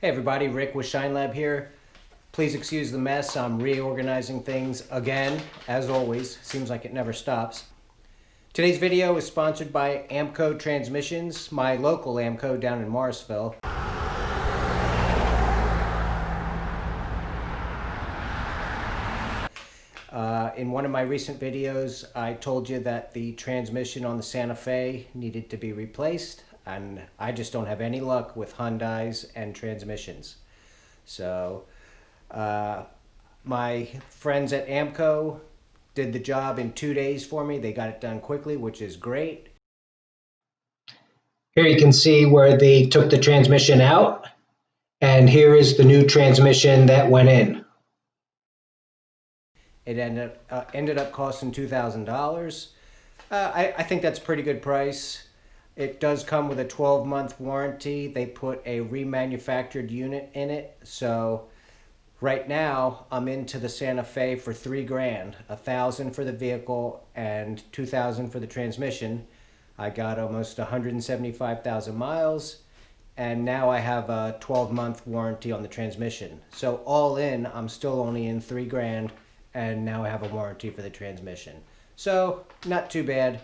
Hey everybody, Rick with Shine Lab here. Please excuse the mess. I'm reorganizing things again, as always. Seems like it never stops. Today's video is sponsored by AAMCO Transmissions, my local AAMCO down in Morrisville. In one of my recent videos, I told you that the transmission on the Santa Fe needed to be replaced, and I just don't have any luck with Hyundais and transmissions. So my friends at AAMCO did the job in 2 days for me. They got it done quickly, which is great. Here you can see where they took the transmission out, and here is the new transmission that went in. It ended up costing $2,000. I think that's a pretty good price. It does come with a 12-month warranty. They put a remanufactured unit in it. So right now I'm into the Santa Fe for $3 grand, $1,000 for the vehicle and $2,000 for the transmission. I got almost 175,000 miles, and now I have a 12-month warranty on the transmission. So all in, I'm still only in $3 grand, and now I have a warranty for the transmission. So not too bad.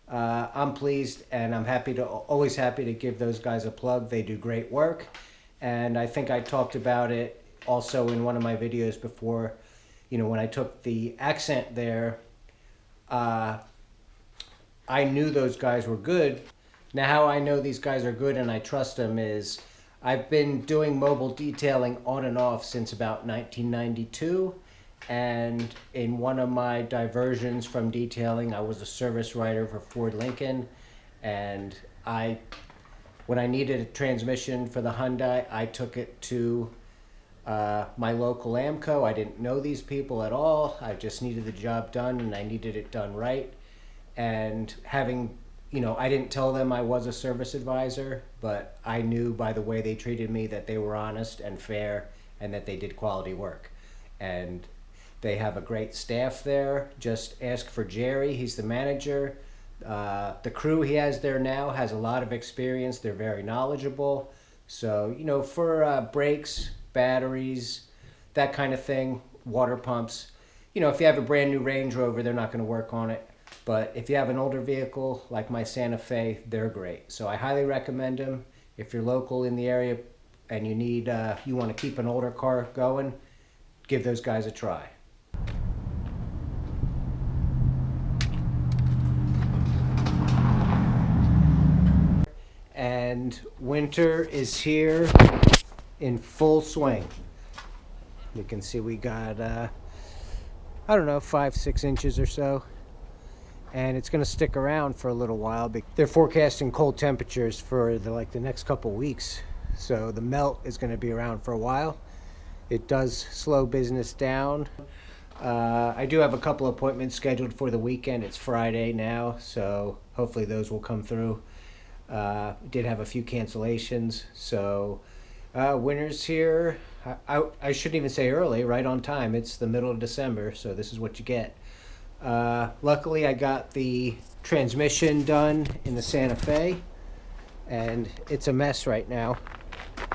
I'm pleased, and I'm always happy to give those guys a plug. They do great work, and I think I talked about it also in one of my videos before. You know, when I took the Accent there, I knew those guys were good. Now, how I know these guys are good and I trust them is I've been doing mobile detailing on and off since about 1992. And in one of my diversions from detailing, I was a service writer for Ford Lincoln. And when I needed a transmission for the Hyundai, I took it to my local AAMCO. I didn't know these people at all. I just needed the job done, and I needed it done right. And I didn't tell them I was a service advisor, but I knew by the way they treated me that they were honest and fair and that they did quality work. And they have a great staff there. Just ask for Jerry. He's the manager. The crew he has there now has a lot of experience. They're very knowledgeable. So, for brakes, batteries, that kind of thing, water pumps, if you have a brand new Range Rover, they're not going to work on it. But if you have an older vehicle like my Santa Fe, they're great. So I highly recommend them. If you're local in the area and you want to keep an older car going, give those guys a try. And winter is here in full swing. You can see we got, 5-6 inches or so. And it's going to stick around for a little while. They're forecasting cold temperatures for the next couple weeks. So the melt is going to be around for a while. It does slow business down. I do have a couple appointments scheduled for the weekend. It's Friday now, so hopefully those will come through. Did have a few cancellations, so winter's here. I shouldn't even say early, right on time. It's the middle of December, so this is what you get. Luckily I got the transmission done in the Santa Fe, and it's a mess right now.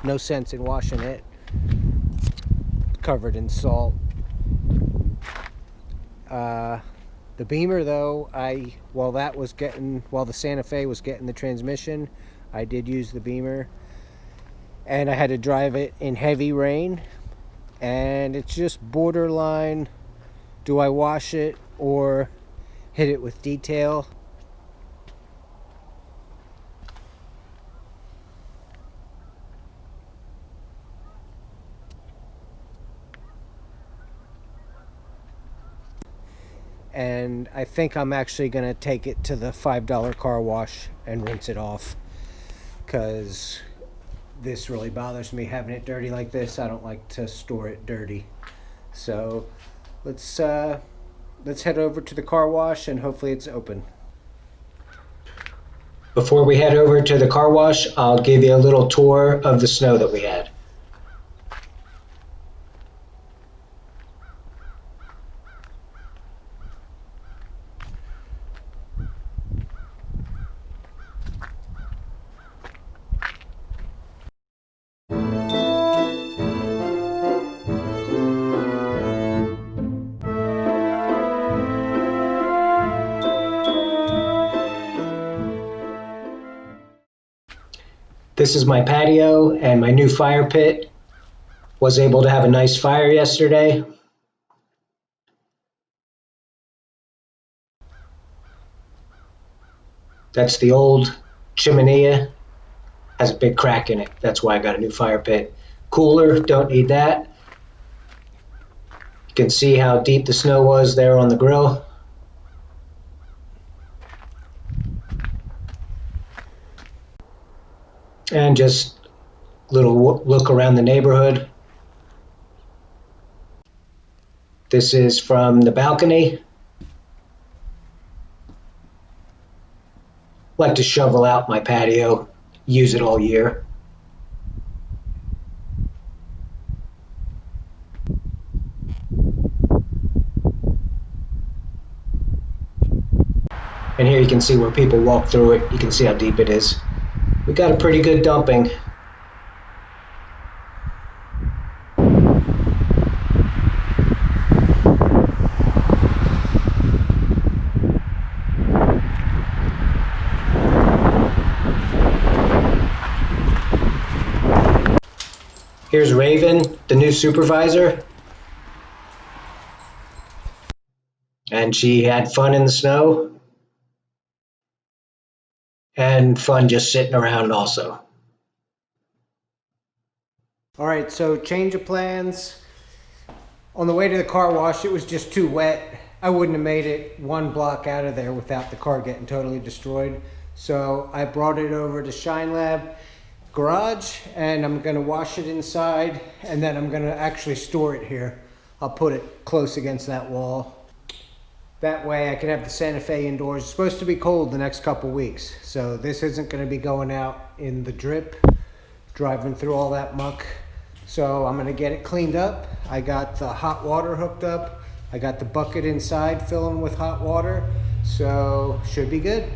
No sense in washing it. Covered in salt. The Beamer though, while the Santa Fe was getting the transmission, I did use the Beamer, and I had to drive it in heavy rain, and it's just borderline, do I wash it or hit it with detail? And I think I'm actually going to take it to the $5 car wash and rinse it off, because this really bothers me having it dirty like this. I don't like to store it dirty. So let's head over to the car wash, and hopefully it's open. Before we head over to the car wash, I'll give you a little tour of the snow that we had. This is my patio and my new fire pit. Was able to have a nice fire yesterday. That's the old chimney. Has a big crack in it. That's why I got a new fire pit. Cooler, don't need that. You can see how deep the snow was there on the grill. And just a little look around the neighborhood. This is from the balcony. Like to shovel out my patio, use it all year. And here you can see where people walk through it. You can see how deep it is. We got a pretty good dumping. Here's Raven, the new supervisor. And she had fun in the snow. And fun just sitting around also. All right, so change of plans. On the way to the car wash, it was just too wet. I wouldn't have made it one block out of there without the car getting totally destroyed. So I brought it over to Shine Lab garage and I'm gonna wash it inside and then I'm gonna actually store it here. I'll put it close against that wall. That way I can have the Santa Fe indoors. It's supposed to be cold the next couple weeks. So this isn't gonna be going out in the drip, driving through all that muck. So I'm gonna get it cleaned up. I got the hot water hooked up. I got the bucket inside filling with hot water. So should be good.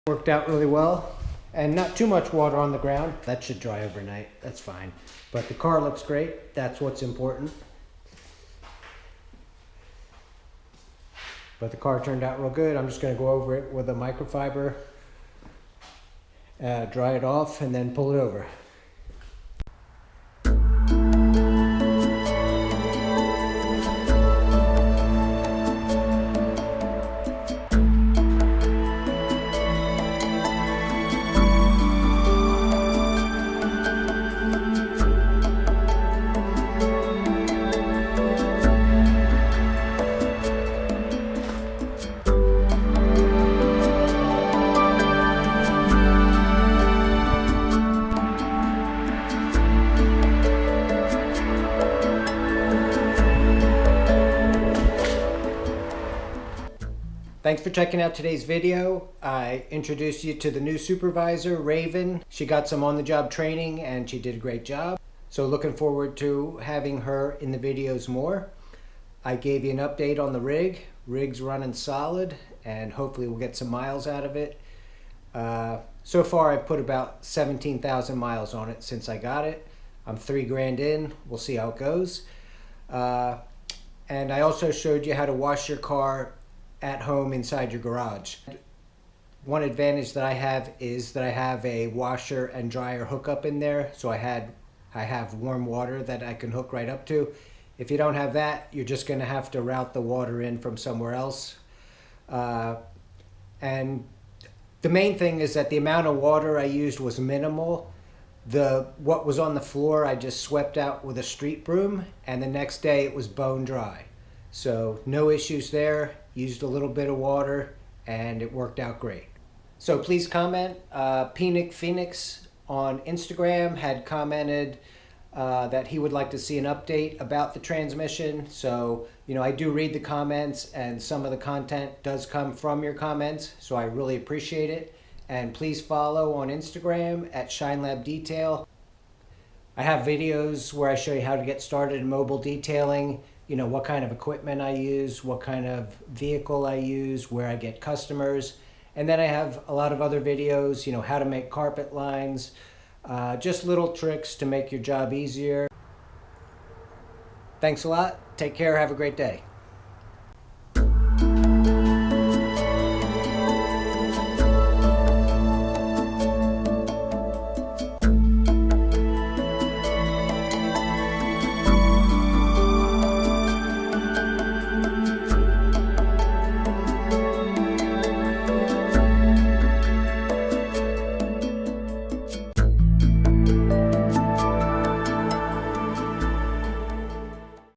Worked out really well and not too much water on the ground. That should dry overnight, that's fine. But the car looks great, that's what's important. But the car turned out real good. I'm just gonna go over it with a microfiber, dry it off and then pull it over. Thanks for checking out today's video. I introduced you to the new supervisor, Raven. She got some on-the-job training and she did a great job. So looking forward to having her in the videos more. I gave you an update on the rig. Rig's running solid and hopefully we'll get some miles out of it. So far I've put about 17,000 miles on it since I got it. I'm $3,000 in. We'll see how it goes. And I also showed you how to wash your car at home inside your garage. One advantage that I have is that I have a washer and dryer hookup in there, so I have warm water that I can hook right up to. If you don't have that, you're just going to have to route the water in from somewhere else. And the main thing is that the amount of water I used was minimal. What was on the floor I just swept out with a street broom, and the next day it was bone dry. So no issues there. Used a little bit of water and it worked out great. So please comment. Peanic Phoenix on Instagram had commented that he would like to see an update about the transmission. So, I do read the comments and some of the content does come from your comments. So I really appreciate it. And please follow on Instagram at ShineLab Detail. I have videos where I show you how to get started in mobile detailing. What kind of equipment I use, what kind of vehicle I use, where I get customers. And then I have a lot of other videos, how to make carpet lines, just little tricks to make your job easier. Thanks a lot. Take care. Have a great day.